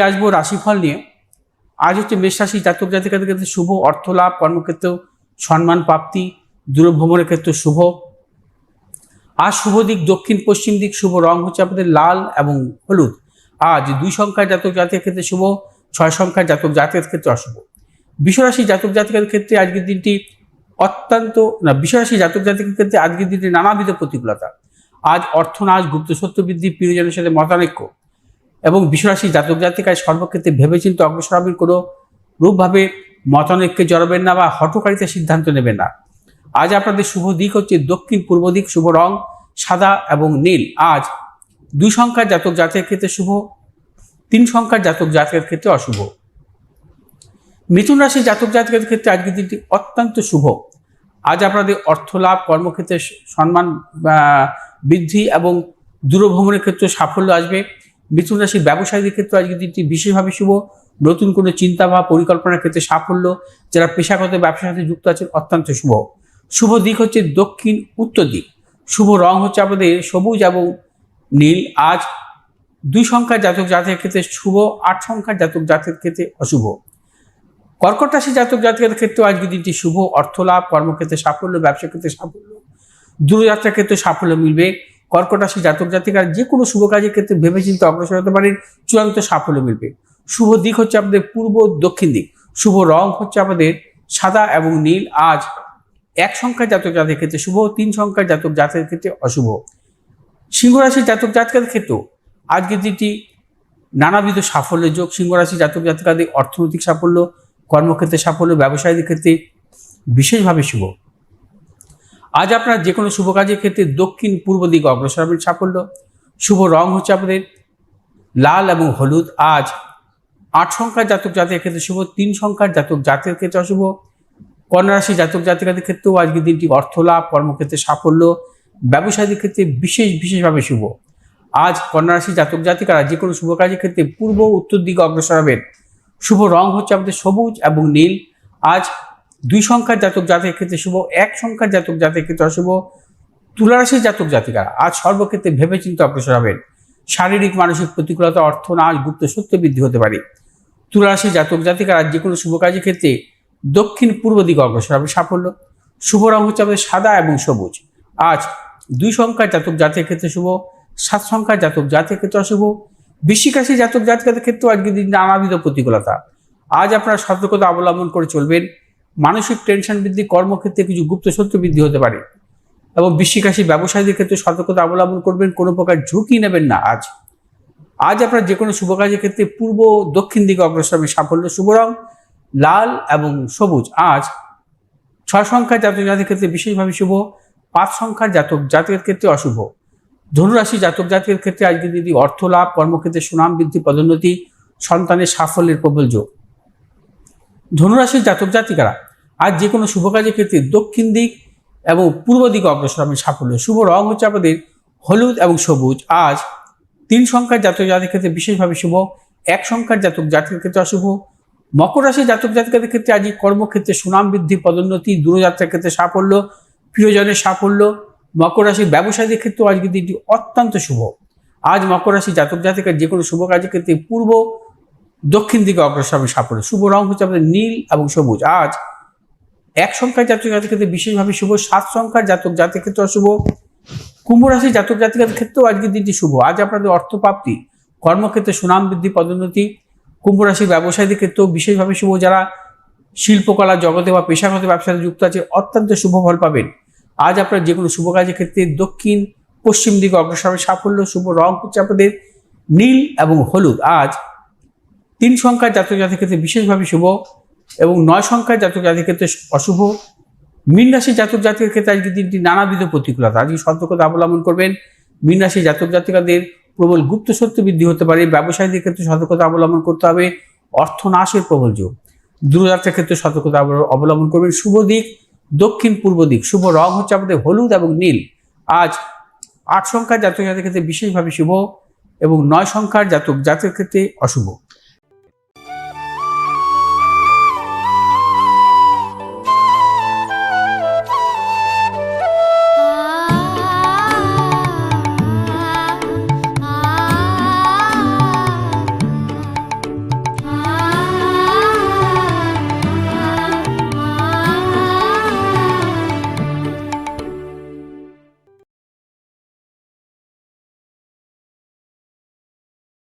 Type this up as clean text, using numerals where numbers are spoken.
আসবো রাশিফল নিয়ে। আজ হচ্ছে মেষ রাশি জাতক জাতিকাদের ক্ষেত্রে শুভ, অর্থ লাভ, কর্মক্ষেত্রে সম্মান প্রাপ্তি, দূরভ্রমণের ক্ষেত্রে শুভ। আজ শুভ দিক দক্ষিণ পশ্চিম দিক, শুভ রং হচ্ছে আপনাদের লাল এবং হলুদ। আজ 2 সংখ্যার জাতক জাতিকের ক্ষেত্রে শুভ, 6 সংখ্যার জাতক জাতিকের ক্ষেত্রে অশুভ। বিশ্বরাশি জাতক জাতিকাদের ক্ষেত্রে আজকের দিনটি বিশ্বরাশি জাতক জাতিকের ক্ষেত্রে আজকের দিনটি নানাবিধ প্রতিকূলতা। আজ অর্থনাশ, গুপ্ত সত্য বৃদ্ধি, প্রিয়জনের সাথে মতানৈক্য এবং বিশ্বরাশি জাতক জাতিকায় সর্বক্ষেত্রে ভেবেচিন্তে অগ্রসর হবেন। কোনো রূপভাবে মতানৈক্যে জড়াবেন না বা হঠকারিতার সিদ্ধান্ত নেবেন না। আজ আপনাদের শুভ দিক হচ্ছে দক্ষিণ পূর্ব দিক, শুভ রং সাদা এবং নীল। আজ 2 সংখ্যার জাতক জাতিকের ক্ষেত্রে শুভ, 3 সংখ্যার জাতক জাতিকের ক্ষেত্রে অশুভ। মিথুন রাশির জাতক জাতিকের ক্ষেত্রে আজকের দিনটি অত্যন্ত শুভ। আজ আপনাদের অর্থ লাভ, কর্মক্ষেত্রে সম্মান বৃদ্ধি এবং দূরভ্রমণের ক্ষেত্রে সাফল্য আসবে। মিথুন রাশির ব্যবসায়ীদের ক্ষেত্রে আজকের দিনটি বিশেষভাবে শুভ। নতুন কোনো চিন্তা বা পরিকল্পনার ক্ষেত্রে সাফল্য। যারা পেশাগত ব্যবসার সাথে যুক্ত আছেন অত্যন্ত শুভ। শুভ দিক হচ্ছে দক্ষিণ উত্তর দিক, শুভ রং হচ্ছে আপনাদের সবুজ এবং নীল। আজ 2 সংখ্যার জাতক জাতিকের ক্ষেত্রে শুভ, 8 সংখ্যার জাতক জাতিকের ক্ষেত্রে অশুভ। কর্কট রাশি জাতক জাতিকের ক্ষেত্রে আজকের দিনটি শুভ, অর্থ লাভ, কর্মক্ষেত্রে সাফল্য, ব্যবসা ক্ষেত্রে সাফল্য, দূরযাত্রার ক্ষেত্রে সাফল্য মিলবে। কর্কট রাশি জাতক জাতিকার যে কোনো শুভ কাজের ক্ষেত্রে ভেবেচিন্তে অগ্রসর হতে পারেন, চূড়ান্ত সাফল্য মিলবে। শুভ দিক হচ্ছে আপনাদের পূর্ব দক্ষিণ দিক, শুভ রং হচ্ছে আপনাদের সাদা এবং নীল। আজ 1 সংখ্যার জাতক জাতিকের ক্ষেত্রে শুভ, 3 সংখ্যার জাতক জাতিকের ক্ষেত্রে অশুভ। সিংহ রাশির জাতক জাতিকাদের ক্ষেত্রেও আজকের দিনটি নানাবিধ সাফল্যের যোগ। সিংহ রাশি জাতক জাতিকাদের অর্থনৈতিক সাফল্য, কর্মক্ষেত্রে সাফল্য, ব্যবসায়ীদের ক্ষেত্রে বিশেষভাবে শুভ। আজ আপনার যে কোনো শুভ কাজের ক্ষেত্রে দক্ষিণ পূর্ব দিকে অগ্রসর হবেন, সাফল্য। শুভ রং হচ্ছে আপনাদের লাল এবং হলুদ। আজ 8 সংখ্যার জাতক জাতিকের ক্ষেত্রে শুভ, 3 সংখ্যার জাতক জাতিকের ক্ষেত্রে অশুভ। কন্যা রাশি জাতক জাতিকাদের ক্ষেত্রেও আজকের দিনটি অর্থ লাভ, কর্মক্ষেত্রে সাফল্য, ব্যবসায়ীদের ক্ষেত্রে বিশেষভাবে শুভ। আজ কন্যা রাশি জাতক জাতিকারা যে কোনো শুভ কাজের ক্ষেত্রে পূর্ব উত্তর দিকে অগ্রসর হবেন। শুভ রং হচ্ছে আমাদের সবুজ এবং নীল। আজ 2 সংখ্যার জাতক জাতিকের ক্ষেত্রে শুভ, 1 সংখ্যার জাতক জাতিকের ক্ষেত্রে অশুভ। তুলা রাশির জাতক জাতিকারা আজ সর্বক্ষেত্রে ভেবেচিন্তে অগ্রসর হবেন। শারীরিক মানসিক প্রতিকূলতা, অর্থনাশ, গুপ্ত সত্য বৃদ্ধি হতে পারে। তুলা রাশির জাতক জাতিকারা যে কোনো শুভ কাজের ক্ষেত্রে দক্ষিণ পূর্ব দিকে অগ্রসর হবে, সাফল্য। শুভ রং হচ্ছে আমাদের সাদা এবং সবুজ। আজ 2 সংখ্যার জাতক জাতিকের ক্ষেত্রে শুভ, 7 সংখ্যার জাতক জাতিকের ক্ষেত্রে অশুভ। বৃশ্চিক রাশি জাতক জাতিকাদের ক্ষেত্রেও আজকের দিন নানাবিধ প্রতিকূলতা। আজ আপনারা সতর্কতা অবলম্বন করে চলবেন। মানসিক টেনশন বৃদ্ধি, কর্মক্ষেত্রে কিছু গুপ্ত সত্য বৃদ্ধি হতে পারে এবং বৃশ্চিক রাশি ব্যবসায়ীদের ক্ষেত্রে সতর্কতা অবলম্বন করবেন। কোনো প্রকার ঝুঁকি নেবেন না। আজ আপনার যে কোনো শুভ কাজের ক্ষেত্রে পূর্ব দক্ষিণ দিকে অগ্রসর হবে, সাফল্য। শুভ রং লাল এবং সবুজ। আজ 6 সংখ্যার জাতক জাতিকের ক্ষেত্রে বিশেষভাবে শুভ, 5 সংখ্যার জাতক জাতিকের ক্ষেত্রে অশুভ। ধনুরাশি জাতক জাতিকের ক্ষেত্রে আজকে যদি অর্থ লাভ, কর্মক্ষেত্রে সুনাম বৃদ্ধি, পদোন্নতি, সন্তানের সাফল্যের প্রবল যোগ। ধনুরাশির জাতক জাতিকারা আজ যে কোনো শুভ কাজের ক্ষেত্রে দক্ষিণ দিক এবং পূর্ব দিকে অগ্রসর হবে, সাফল্য। শুভ রং হচ্ছে আপনাদের হলুদ এবং সবুজ। আজ 3 সংখ্যার জাতক জাতিকের ক্ষেত্রে বিশেষভাবে শুভ, 1 সংখ্যার জাতক জাতিকের ক্ষেত্রে অশুভ। মকর রাশির জাতক জাতিকাদের ক্ষেত্রে আজ কর্মক্ষেত্রে সুনাম বৃদ্ধি, পদোন্নতি, দূরযাত্রার ক্ষেত্রে সাফল্য, প্রিয়জনের সাফল্য। মকর রাশির ব্যবসায়ীদের ক্ষেত্রেও আজকের দিনটি অত্যন্ত শুভ। আজ মকর রাশি জাতক জাতিকার যে কোনো শুভ কাজের ক্ষেত্রে পূর্ব দক্ষিণ দিকে অগ্রসর হবে, সাফল্য। শুভ রং হচ্ছে আমাদের নীল এবং সবুজ। আজ 1 সংখ্যার জাতক জাতিকের ক্ষেত্রে বিশেষভাবে শুভ, 7 সংখ্যার জাতক জাতিকের ক্ষেত্রে অশুভ। কুম্ভ রাশির জাতক জাতিকাদের ক্ষেত্রেও আজকের দিনটি শুভ। আজ আপনাদের অর্থপ্রাপ্তি, কর্মক্ষেত্রে সুনাম বৃদ্ধি, পদোন্নতি। কুম্ভ রাশির ব্যবসায়ীদের ক্ষেত্রেও বিশেষভাবে শুভ। যারা শিল্পকলা জগতে বা পেশাগত ব্যবসাতে যুক্ত আছে অত্যন্ত শুভ ফল পাবেন। আজ আপনার যে কোনো শুভ কাজের ক্ষেত্রে দক্ষিণ পশ্চিম দিকে অগ্রসর হবে, সাফল্য। শুভ রং হচ্ছে আপনাদের নীল এবং হলুদ। আজ 3 সংখ্যার জাতক জাতিকের ক্ষেত্রে বিশেষভাবে শুভ এবং 9 সংখ্যার জাতক জাতিকের ক্ষেত্রে অশুভ। মীন রাশির জাতক জাতিকের ক্ষেত্রে আজকে দিনটি নানাবিধ প্রতিকূলতা। আজকে সতর্কতা অবলম্বন করবেন। মীন রাশির জাতক জাতিকাদের প্রবল গুপ্ত সত্য বৃদ্ধি হতে পারে। ব্যবসায়ীদের ক্ষেত্রে সতর্কতা অবলম্বন করতে হবে, অর্থনাশের প্রবল যোগ। দূরযাত্রার ক্ষেত্রে সতর্কতা অবলম্বন করবেন। শুভ দিক দক্ষিণ পূর্ব দিক, শুভ রং হচ্ছে আমাদের হলুদ এবং নীল। আজ 8 সংখ্যার জাতক জাতিকের ক্ষেত্রে বিশেষভাবে শুভ এবং 9 সংখ্যার জাতক জাতিকের ক্ষেত্রে অশুভ।